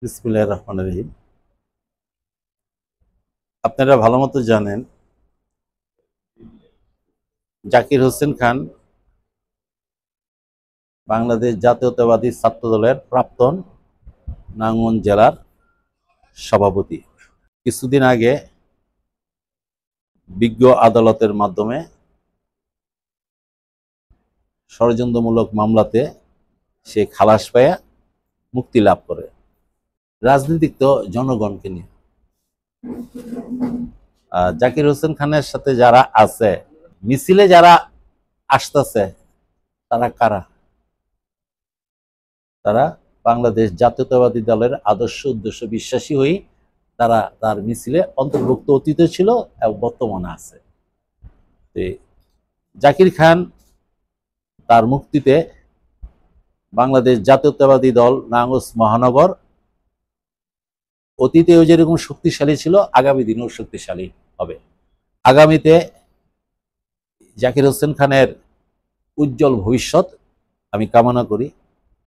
বিসমিল্লাহির রহমানির রহিম। আপনারা ভালো মতো জানেন জাকির হোসেন খান বাংলাদেশ জাতীয়তাবাদী ছাত্র দলের প্রাক্তন নারায়ণগঞ্জ জেলার সভাপতি। কিছুদিন আগে বিজ্ঞ আদালতের মাধ্যমে ষড়যন্ত্রমূলক মামলাতে সে খালাস পেয়ে মুক্তি লাভ করে। রাজনীতিক তো জনগণকে নিয়ে। জাকির হোসেন খানের সাথে যারা আছে, মিছিলে যারা আসতেছে, তারা কারা? তারা বাংলাদেশ জাতীয়তাবাদী দলের আদর্শ উদ্দেশ্য বিশ্বাসী হয়ে তারা তার মিছিলে অন্তর্ভুক্ত অতীত ছিল এবং বর্তমানে আছে। জাকির খান তার মুক্তিতে বাংলাদেশ জাতীয়তাবাদী দল নারায়ণগঞ্জ মহানগর অতীতেও যেরকম শক্তিশালী ছিল, আগামী দিনেও শক্তিশালী হবে। আগামীতে জাকির হোসেন খানের উজ্জ্বল ভবিষ্যৎ আমি কামনা করি।